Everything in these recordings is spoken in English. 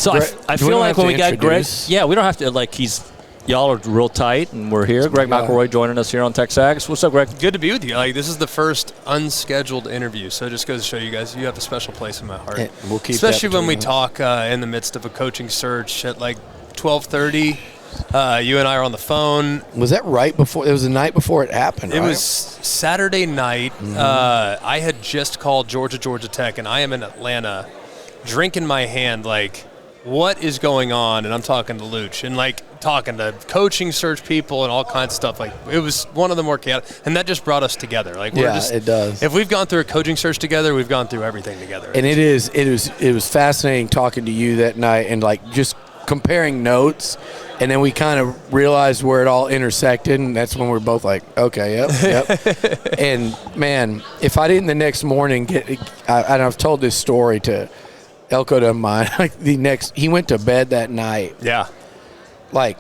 So I feel like when we got Greg, we don't have to, like, y'all are real tight, and we're here. Greg McElroy joining us here on TexAgs. What's up, Greg? Good to be with you. Like, this is the first unscheduled interview, so it just goes to show you guys you have a special place in my heart. And we'll keep especially when we talk in the midst of a coaching search at like 12:30. You and I are on the phone. Was that right before? It was the night before it happened, It right? was Saturday night. I had just called Georgia Tech, and I am in Atlanta, drink in my hand, like, what is going on? And I'm talking to Luch and, like, talking to coaching search people and all kinds of stuff. Like, it was one of the more chaotic, and that just brought us together. Like, it does. If we've gone through a coaching search together, we've gone through everything together. And it was fascinating talking to you that night and, like, just comparing notes. And then we kind of realized where it all intersected, and that's when we're both like, okay, yep. And, man, if I didn't the next morning and I've told this story to Elko to mine, like he went to bed that night. Yeah. Like,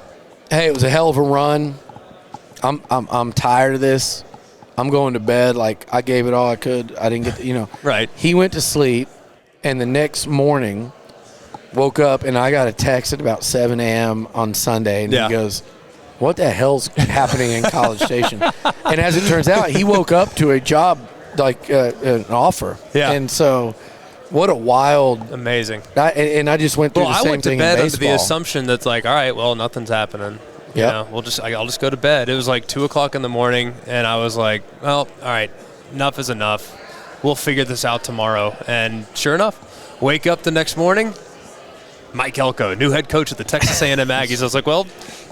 hey, it was a hell of a run. I'm tired of this. I'm going to bed. Like, I gave it all I could. I didn't get Right. He went to sleep, and the next morning woke up, and I got a text at about 7 a.m. on Sunday, and he goes, what the hell's happening in College Station? And as it turns out, he woke up to a job, like an offer. Yeah. And so what a wild. Amazing. I just went through the same thing in baseball. I went to bed under the assumption that's like, all right, well, nothing's happening. Yeah. I'll just go to bed. It was like 2 o'clock in the morning, and I was like, well, all right, enough is enough. We'll figure this out tomorrow. And sure enough, wake up the next morning, Mike Elko, new head coach of the Texas A&M Aggies. I was like, well,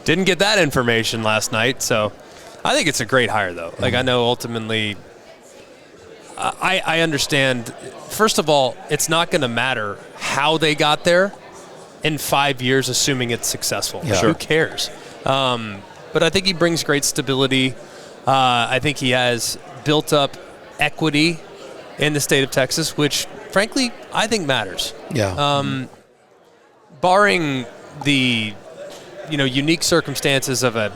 didn't get that information last night. So I think it's a great hire, though. Like, I know ultimately I understand. First of all, it's not going to matter how they got there in 5 years, assuming it's successful. Yeah. Who cares? But I think he brings great stability. I think he has built up equity in the state of Texas, which, frankly, I think matters. Yeah. Barring the, unique circumstances of a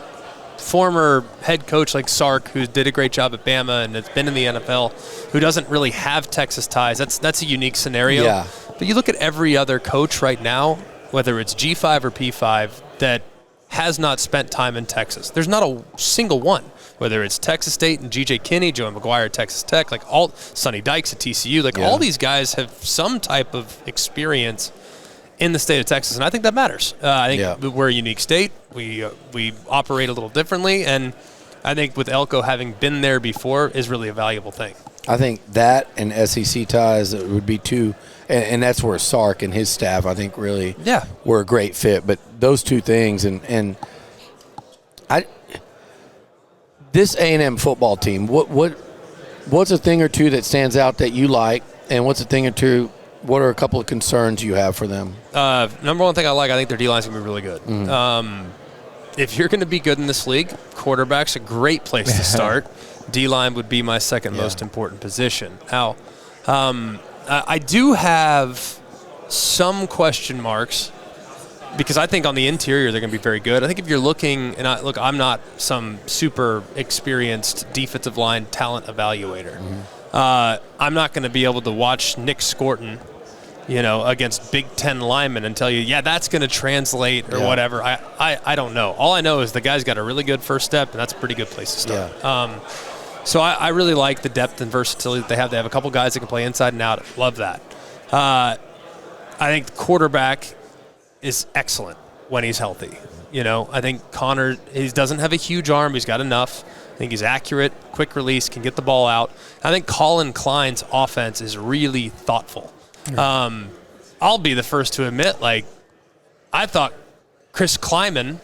former head coach like Sark, who did a great job at Bama and has been in the NFL, who doesn't really have Texas ties. That's a unique scenario. Yeah. But you look at every other coach right now, whether it's G5 or P5, that has not spent time in Texas. There's not a single one. Whether it's Texas State and G.J. Kinney, Joey McGuire at Texas Tech, like all Sonny Dykes at TCU, all these guys have some type of experience in the state of Texas, and I think that matters. I think we're a unique state. We operate a little differently, and I think with Elko having been there before is really a valuable thing. I think that and SEC ties would be two, and that's where Sark and his staff, I think, really were a great fit. But those two things, and this A&M football team, what's a thing or two that stands out that you like, and what's a thing or two? What are a couple of concerns you have for them? Number one thing I think their D-line's going to be really good. Mm-hmm. If you're going to be good in this league, quarterback's a great place to start. D-line would be my second most important position. Now, I do have some question marks because I think on the interior they're going to be very good. I think if you're looking, and I'm not some super experienced defensive line talent evaluator. Mm-hmm. I'm not going to be able to watch Nick Scorton, against Big Ten linemen and tell you, that's going to translate or whatever. I don't know. All I know is the guy's got a really good first step, and that's a pretty good place to start. Yeah. So I really like the depth and versatility that they have. They have a couple guys that can play inside and out. Love that. I think the quarterback is excellent when he's healthy. I think Connor, he doesn't have a huge arm. He's got enough. I think he's accurate, quick release, can get the ball out. I think Klein's offense is really thoughtful. I'll be the first to admit, I thought Chris Kleiman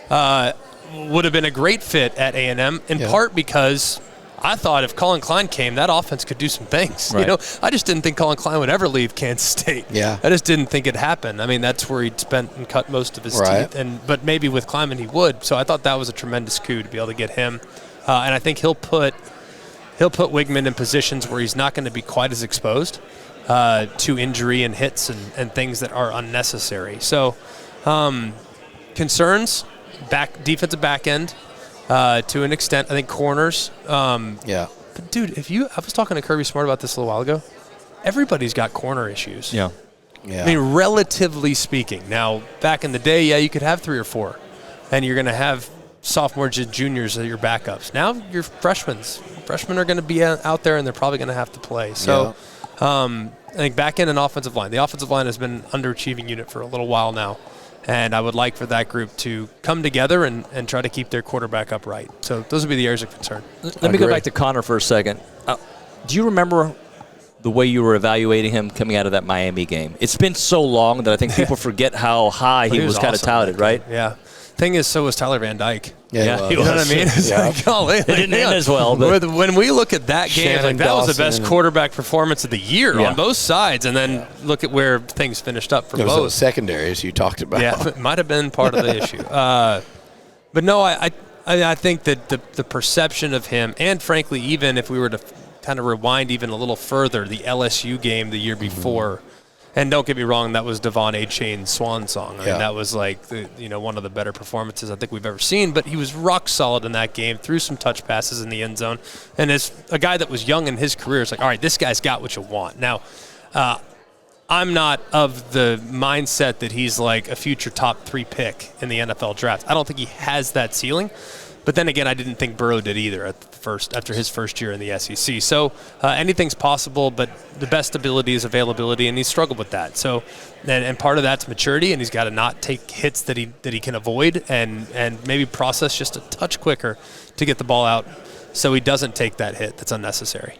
would have been a great fit at A&M, in part because I thought if Klein came, that offense could do some things. Right. I just didn't think Klein would ever leave Kansas State. Yeah. I just didn't think it happened. I mean, that's where he'd spent and cut most of his teeth. But maybe with Kleiman he would. So I thought that was a tremendous coup to be able to get him. And I think he'll put Weigman in positions where he's not going to be quite as exposed to injury and hits and things that are unnecessary. So concerns, defensive back end to an extent. I think corners. But, dude, I was talking to Kirby Smart about this a little while ago. Everybody's got corner issues. Yeah. Yeah. I mean, relatively speaking. Now, back in the day, yeah, you could have 3 or 4, and you're going to have sophomores and juniors as your backups. Now, your freshmen are going to be out there, and they're probably going to have to play. So, I think back end and offensive line. The offensive line has been an underachieving unit for a little while now, and I would like for that group to come together and try to keep their quarterback upright. So those would be the areas of concern. Let me go back to Connor for a second. Do you remember the way you were evaluating him coming out of that Miami game? It's been so long that I think people forget how high he was kind of touted, right? Yeah. Thing is, so was Tyler Van Dyke. Yeah, you know what I mean? It's like, golly, it didn't end as well. But when we look at that game, like, that was the best quarterback performance of the year on both sides. And then look at where things finished up for both. It was the secondaries you talked about. Yeah, it might have been part of the issue. But no, I think that the perception of him, and frankly, even if we were to kind of rewind even a little further, the LSU game the year before. And don't get me wrong, that was Devon Achane's swan song. I mean, that was like one of the better performances I think we've ever seen. But he was rock solid in that game, threw some touch passes in the end zone. And as a guy that was young in his career, it's like, all right, this guy's got what you want. Now, I'm not of the mindset that he's like a future top 3 pick in the NFL draft. I don't think he has that ceiling. But then again, I didn't think Burrow did either after his first year in the SEC. So anything's possible, but the best ability is availability, and he's struggled with that. So, and part of that's maturity, and he's got to not take hits that he can avoid, and maybe process just a touch quicker to get the ball out, so he doesn't take that hit that's unnecessary.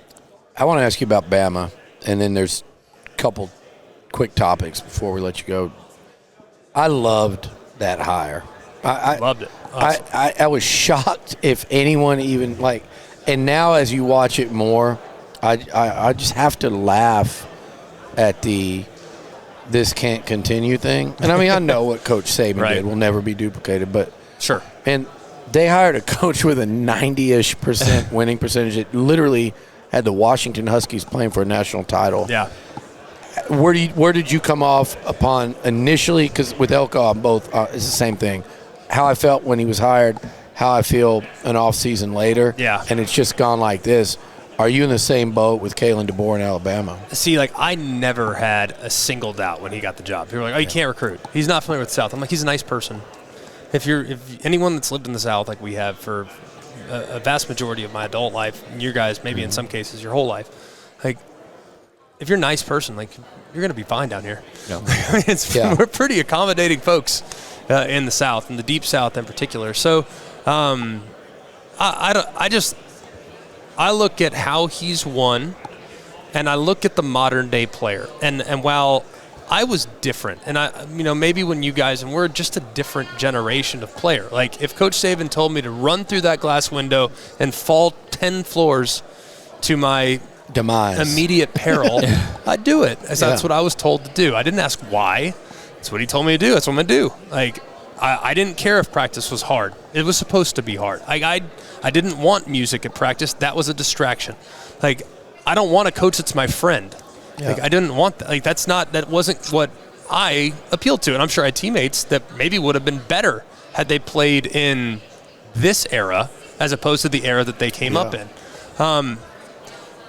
I want to ask you about Bama, and then there's a couple quick topics before we let you go. I loved that hire. I loved it. Awesome. I was shocked if anyone even and now as you watch it more, I just have to laugh at this can't continue thing. And I mean, I know what Coach Saban did will never be duplicated, but sure. And they hired a coach with a 90-ish% winning percentage. It literally had the Washington Huskies playing for a national title. Yeah. Where did you come off upon initially? Because with Elko, on both, it's the same thing. How I felt when he was hired, how I feel an off season later. Yeah. And it's just gone like this. Are you in the same boat with Kalen DeBoer in Alabama? See, I never had a single doubt when he got the job. People were like, oh, you can't recruit. He's not familiar with the South. I'm like, he's a nice person. If anyone that's lived in the South like we have for a vast majority of my adult life, and you guys maybe in some cases your whole life, if you're a nice person, you're going to be fine down here. Yeah. We're pretty accommodating folks in the South, in the Deep South in particular. So I look at how he's won, and I look at the modern day player. And while I was different, and maybe when you guys, and we're just a different generation of player. Like if Coach Saban told me to run through that glass window and fall 10 floors to my demise, immediate peril, I'd do it. That's what I was told to do. I didn't ask why. That's what he told me to do. That's what I'm going to do. I didn't care if practice was hard. It was supposed to be hard. I didn't want music at practice. That was a distraction. I don't want a coach that's my friend. Yeah. I didn't want that. That wasn't what I appealed to. And I'm sure I had teammates that maybe would have been better had they played in this era as opposed to the era that they came up in.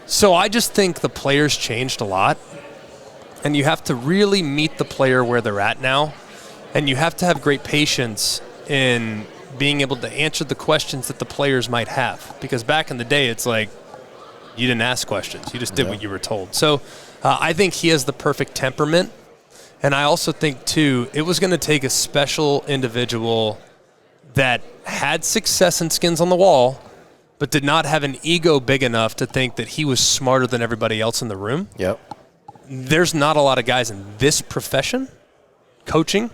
So I just think the players changed a lot. And you have to really meet the player where they're at now. And you have to have great patience in being able to answer the questions that the players might have. Because back in the day, it's like you didn't ask questions. You just did what you were told. So I think he has the perfect temperament. And I also think, too, it was going to take a special individual that had success and skins on the wall, but did not have an ego big enough to think that he was smarter than everybody else in the room. Yep. There's not a lot of guys in this profession, coaching,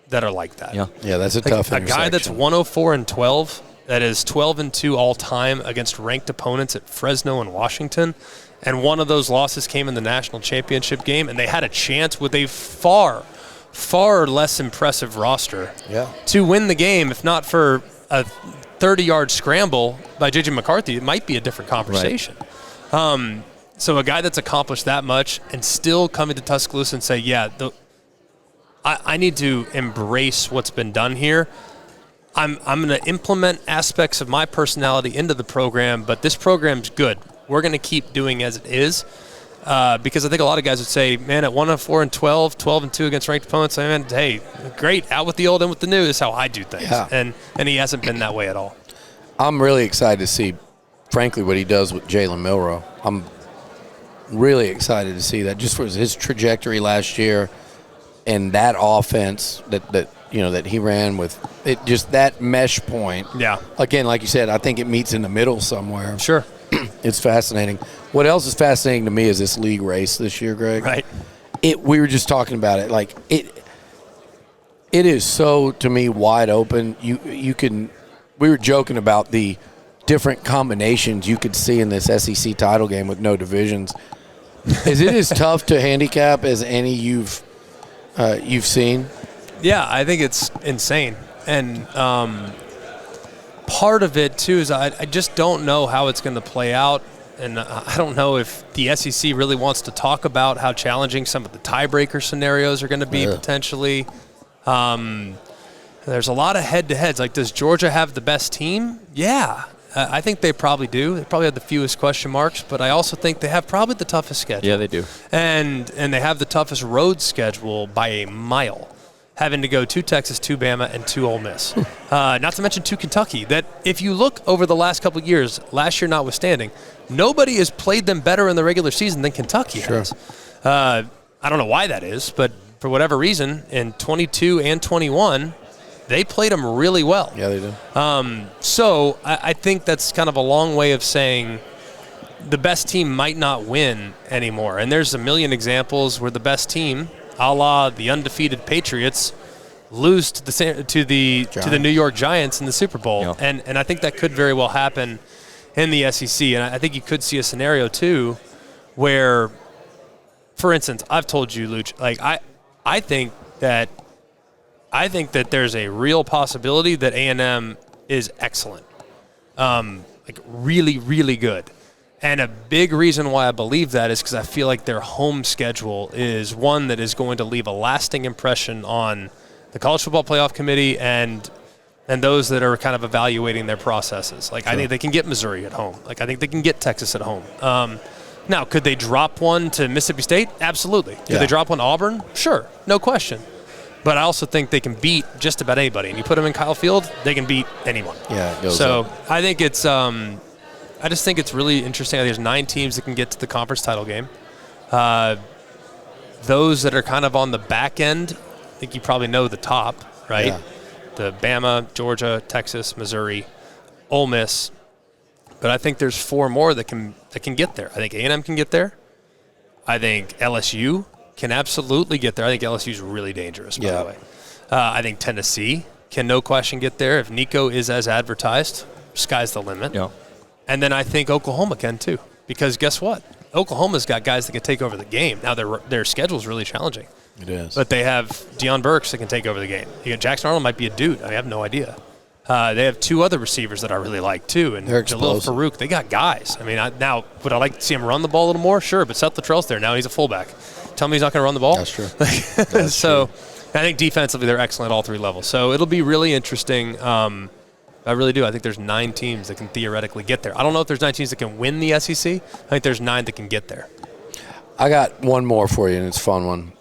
that are like that. Yeah, that's a tough intersection. A guy that's 104-12, that is 12-2 all time against ranked opponents at Fresno and Washington, and one of those losses came in the national championship game, and they had a chance with a far, far less impressive roster to win the game. If not for a 30-yard scramble by J.J. McCarthy, it might be a different conversation. Right. So a guy that's accomplished that much and still coming to Tuscaloosa and say, I need to embrace what's been done here. I'm going to implement aspects of my personality into the program, but this program's good. We're going to keep doing as it is. because I think a lot of guys would say, man, at 1-4-12, 12-2 against ranked opponents, I mean, hey, great, out with the old, in with the new is how I do things. Yeah. And he hasn't been that way at all. I'm really excited to see, frankly, what he does with Jalen Milroe. I'm really excited to see that, just for his trajectory last year and that offense that he ran with it, just that mesh point. Yeah. Again, like you said, I think it meets in the middle somewhere. Sure. It's fascinating. What else is fascinating to me is this league race this year, Greg. Right. We were just talking about it. Like it is so, to me, wide open. You can. We were joking about the different combinations you could see in this SEC title game with no divisions. Is it as tough to handicap as any you've seen? Yeah, I think it's insane. And part of it, too, is I just don't know how it's going to play out. And I don't know if the SEC really wants to talk about how challenging some of the tiebreaker scenarios are going to be potentially. There's a lot of head-to-heads. Like, does Georgia have the best team? Yeah. I think they probably do. They probably have the fewest question marks, but I also think they have probably the toughest schedule. Yeah, they do. And they have the toughest road schedule by a mile, having to go to Texas, to Bama, and to Ole Miss. Not to mention to Kentucky, that if you look over the last couple of years, last year notwithstanding, nobody has played them better in the regular season than Kentucky has. I don't know why that is, but for whatever reason, in 22 and 21, they played them really well. Yeah, they do. So I think that's kind of a long way of saying the best team might not win anymore. And there's a million examples where the best team, a la the undefeated Patriots, lose to the New York Giants in the Super Bowl. Yeah. And I think that could very well happen in the SEC. And I think you could see a scenario, too, where, for instance, I've told you, Luch, like I think that there's a real possibility that A&M is excellent, like really, really good. And a big reason why I believe that is because I feel like their home schedule is one that is going to leave a lasting impression on the College Football Playoff Committee and those that are kind of evaluating their processes. Like, sure. I think they can get Missouri at home. Like, I think they can get Texas at home. Now, could they drop one to Mississippi State? Absolutely. Could they drop one to Auburn? Sure, no question. But I also think they can beat just about anybody. And you put them in Kyle Field, they can beat anyone. Yeah, it goes so up. I think it's I just think it's really interesting. There's 9 teams that can get to the conference title game. Those that are kind of on the back end, I think you probably know the top, right? Yeah. The Bama, Georgia, Texas, Missouri, Ole Miss. But I think there's 4 more that can get there. I think A&M can get there. I think LSU can absolutely get there. I think LSU is really dangerous, by the way. I think Tennessee can no question get there. If Nico is as advertised, sky's the limit. Yeah. And then I think Oklahoma can too, because guess what? Oklahoma's got guys that can take over the game. Now their schedule is really challenging. It is. But they have Deion Burks that can take over the game. Jackson Arnold might be a dude. I have no idea. They have 2 other receivers that I really like too, and Jalil Farouk. They got guys. I mean, now would I like to see him run the ball a little more? Sure, but Seth Luttrell's there now. He's a fullback. Tell me he's not going to run the ball? That's true. That's so true. I think defensively they're excellent at all 3 levels. So it'll be really interesting. I really do. I think there's 9 teams that can theoretically get there. I don't know if there's 9 teams that can win the SEC. I think there's 9 that can get there. I got one more for you, and it's a fun one.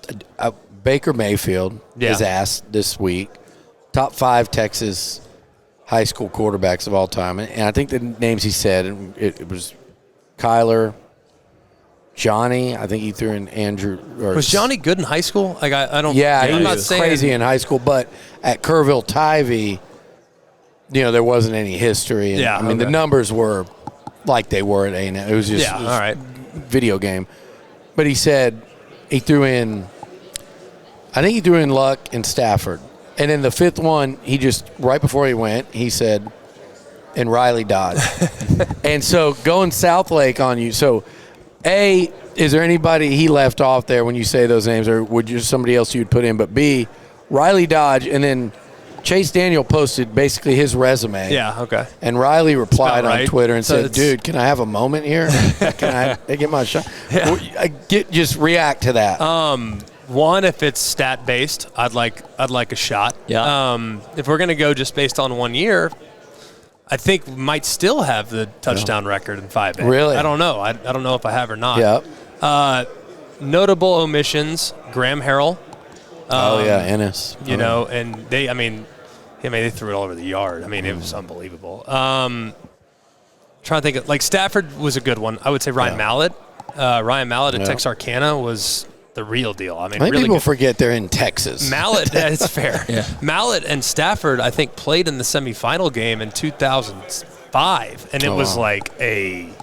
Baker Mayfield is asked this week, top 5 Texas high school quarterbacks of all time. And I think the names he said, it was Kyler, Johnny. I think he threw in Andrew. Was Johnny good in high school? Like I don't. Yeah, I'm he not was saying crazy in high school, but at Kerrville Tivy, there wasn't any history. And, I mean, the numbers were like they were at A&M. It was just all right. Video game. But he said he threw in, I think he threw in Luck and Stafford. And then the 5th one, he just, right before he went, he said, and Riley Dodge. And so going Southlake on you. So, A, is there anybody he left off there when you say those names, or would you somebody else you'd put in? But B, Riley Dodge, and then Chase Daniel posted basically his resume. Yeah, okay. And Riley replied on Twitter and so said, "Dude, can I have a moment here? Can I get my shot?" Yeah. Just react to that. One, if it's stat based, I'd like a shot. Yeah. If we're gonna go just based on 1 year, I think we might still have the touchdown record in 5A. Really? I don't know. I don't know if I have or not. Yeah. Notable omissions: Graham Harrell. Ennis. You know, and they threw it all over the yard. I mean, it was unbelievable. Trying to think of, like, Stafford was a good one. I would say Ryan Mallett. Ryan Mallett at Texarkana was the real deal. I mean, I think really people good. forget they're in Texas. Mallett, that's fair. Yeah. Mallett and Stafford, I think, played in the semifinal game in 2005, and it was like it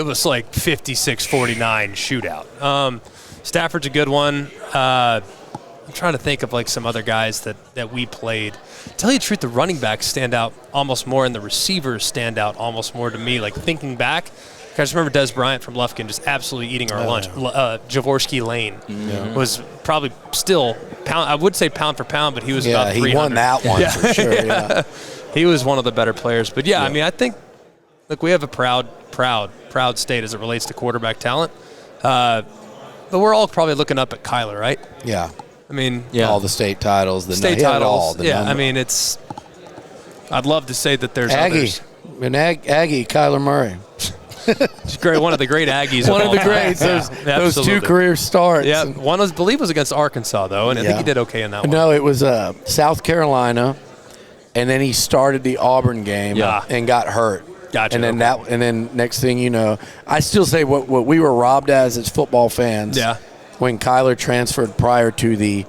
was like 56-49 shootout. Stafford's a good one. I'm trying to think of like some other guys that we played. To tell you the truth, the running backs stand out almost more, and the receivers stand out almost more to me. Like, thinking back, I just remember Des Bryant from Lufkin just absolutely eating our lunch. Javorsky Lane was probably still pound. I would say pound for pound, but he was about 300. He won that one for sure. Yeah. He was one of the better players. But I mean, I think, look, we have a proud state as it relates to quarterback talent. But we're all probably looking up at Kyler, right? Yeah. I mean, all the state titles, I'd love to say that there's Aggie. others. Aggie, Kyler Murray. It's great. One of the great Aggies. One of the greats. Those two career starts. Yeah, one I believe was against Arkansas though, and I think he did okay in that one. No, it was South Carolina, and then he started the Auburn game and got hurt. Gotcha. And then next thing you know, I still say what we were robbed as football fans. Yeah. When Kyler transferred prior to the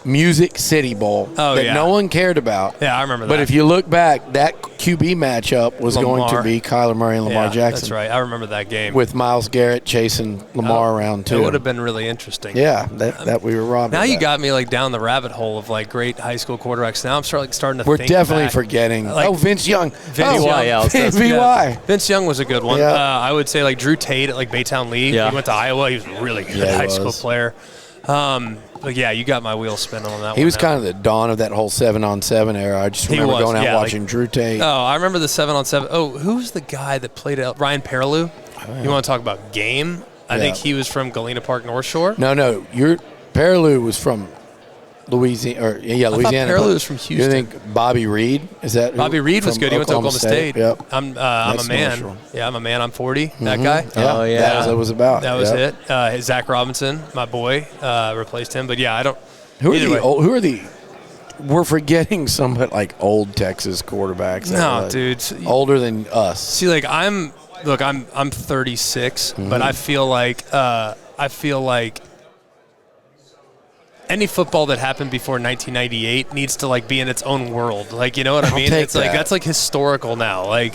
Music City Bowl that no one cared about. Yeah, I remember that. But if you look back, that QB matchup was going to be Kyler Murray and Lamar Jackson. That's right. I remember that game. With Myles Garrett chasing Lamar around, too. It would have been really interesting. Yeah, that we were robbed Now of you that. got me like down the rabbit hole of like great high school quarterbacks. Now I'm starting to We're think definitely back. forgetting. Like, Vince Young. Vince Young. VY. Vince Young was a good one. Yeah. I would say like Drew Tate at like Baytown Lee. Yeah. He went to Iowa. He was a really good high school player. But yeah, you got my wheels spinning on that one. He was kind of the dawn of that whole 7-on-7 era. I just remember going out watching Drew Tate. Oh, I remember the 7-on-7. Oh, who's the guy that played out? Ryan Perilou? You want to talk about game? I think he was from Galena Park, North Shore. No, Perilou was from Louisiana. Louisiana. Perilou was from Houston. You think Bobby Reed? Is that Bobby Reed was good. He went to Oklahoma State. Yep. I'm a man. Yeah, I'm a man. I'm 40. That guy. Oh, yeah. That was what it was about. That was it. Zach Robinson, my boy, replaced him. But yeah, I don't. We're forgetting some like old Texas quarterbacks. No, dude. Older than us. See, like I'm 36, but I feel like any football that happened before 1998 needs to like be in its own world. Like, you know what I mean? It's like that's like historical now. Like,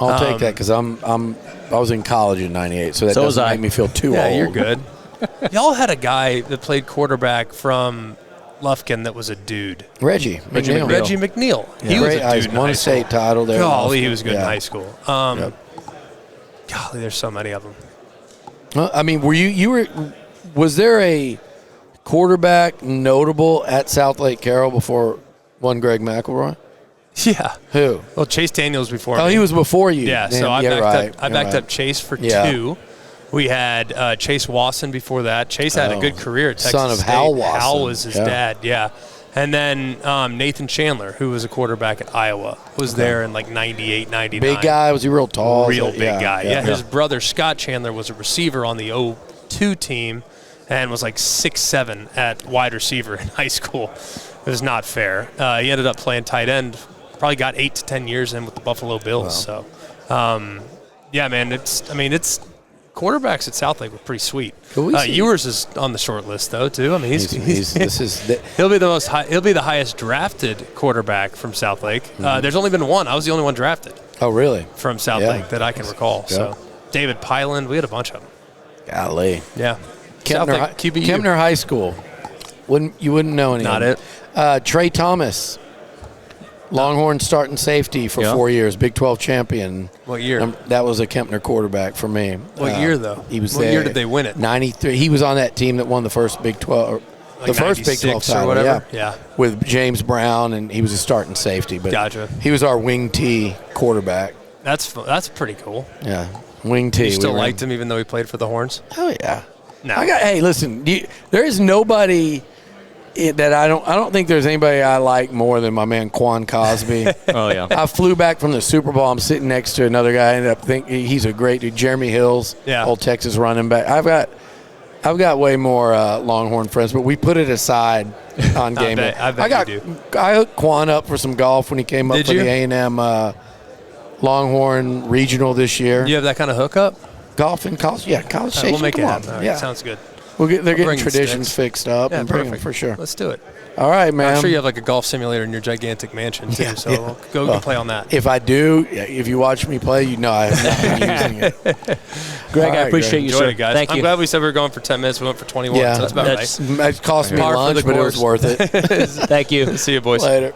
I'll take that because I was in college in '98, so that doesn't make me feel too old. Yeah, you're good. Y'all had a guy that played quarterback from Lufkin that was a dude. Reggie McNeil. Reggie McNeil. Yeah. He was a dude. Won a state title there. Golly, he was good in high school. Golly, there's so many of them. Well, I mean, was there a quarterback notable at South Lake Carroll before one Greg McElroy? Yeah. Who? Well, Chase Daniels before me. Oh, he was before you. Yeah, so I backed up Chase for 2. We had Chase Wasson before that. Chase had a good career at Texas son of State. Hal Wasson. Hal was his dad, And then Nathan Chandler, who was a quarterback at Iowa, was there in like 98, 99. Big guy. Was he real tall? Real big guy. Yeah, his brother Scott Chandler was a receiver on the 02 team and was like 6'7" at wide receiver in high school. It was not fair. He ended up playing tight end. Probably got 8 to 10 years in with the Buffalo Bills. Wow. So, man, it's quarterbacks at Southlake were pretty sweet. Ewers is on the short list though too. I mean, he'll be the highest drafted quarterback from Southlake. There's only been one. I was the only one drafted. Oh, really? From Southlake that I can recall. Yeah. So David Pyland, we had a bunch of them. Golly. Yeah. Kempner High School. You wouldn't know any. Not it. Trey Thomas. Longhorn starting safety for 4 years, Big 12 champion. What year? That was a Kempner quarterback for me. What year, though? He was what there. Year did they win it? 93. He was on that team that won the first Big 12, the first Big 12 title, or whatever. Yeah. With James Brown, and he was a starting safety. But gotcha. He was our wing T quarterback. That's pretty cool. Yeah, wing T. You still liked him even though he played for the Horns? Oh yeah. No. Hey, listen. There is nobody that I don't think there's anybody I like more than my man Quan Cosby. Oh, yeah. I flew back from the Super Bowl. I'm sitting next to another guy. I ended up thinking he's a great dude. Jeremy Hills, old Texas running back. I've got way more Longhorn friends, but we put it aside on game day. I hooked Quan up for some golf when he came up for the A&M Longhorn Regional this year. You have that kind of hookup? Golf and college, college station. We'll make it happen. Yeah, sounds good. They're getting traditions fixed up and bring them for sure. Let's do it. All right, man. I'm sure you have like a golf simulator in your gigantic mansion too, so go play on that. If I do, if you watch me play, you know I have not been using it. Greg, I appreciate you, sir. Guys. Thank you. I'm glad we said we were going for 10 minutes. We went for 21, so that's about right. It cost me lunch, but it was worth it. Thank you. See you, boys. Later.